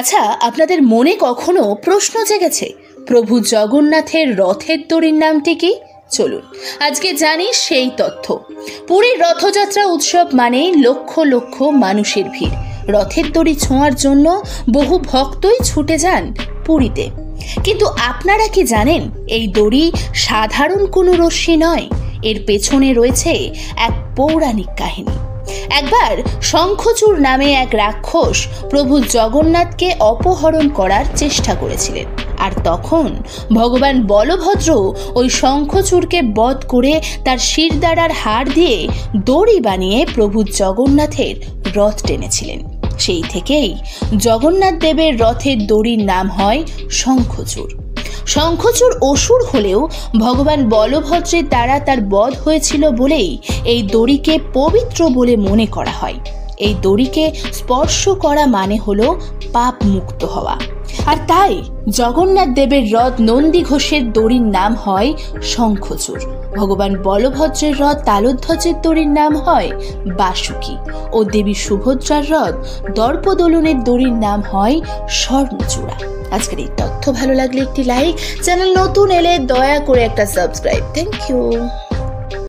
আচ্ছা, আপনাদের মনে কখনো প্রশ্ন জেগেছে প্রভু জগন্নাথের রথের দড়ির নামটি কি? চলুন আজকে জানি সেই তথ্য। পুরীর রথযাত্রা উৎসব মানে লক্ষ লক্ষ মানুষের ভিড়। রথের দড়ি ছোঁয়ার জন্য বহু ভক্তই ছুটে যান পুরীতে। কিন্তু আপনারা কি জানেন এই দড়ি সাধারণ কোনো রশ্মি নয়, এর পেছনে রয়েছে এক পৌরাণিক কাহিনী। একবার শঙ্খচূড় নামে এক রাক্ষস প্রভু জগন্নাথকে অপহরণ করার চেষ্টা করেছিলেন, আর তখন ভগবান বলভদ্র ওই শঙ্খচূড়কে বধ করে তার শিরদাঁড়ার হাড় দিয়ে দড়ি বানিয়ে প্রভু জগন্নাথের রথ টেনেছিলেন। সেই থেকেই জগন্নাথ দেবের রথের দড়ির নাম হয় শঙ্খচূড়। শঙ্খচূড় অসুর হলেও ভগবান বলভদ্রের দ্বারা তার বধ হয়েছিল বলেই এই দড়িকে পবিত্র বলে মনে করা হয়। এই দড়িকে স্পর্শ করা মানে হলো পাপ মুক্ত হওয়া। আর তাই জগন্নাথ দেবের রথ নন্দী ঘোষের দড়ির নাম হয় শঙ্খচূড়। ভগবান বলভদ্রের রথ তালধ্বজের দড়ির নাম হয় বাসুকী ও দেবী সুভদ্রার রথ দর্পদলনের দড়ির নাম হয় স্বর্ণচূড়া। আজকের এই তথ্য ভালো লাগলে একটি লাইক, চ্যানেল নতুন এলে দয়া করে একটা সাবস্ক্রাইব। Thank you.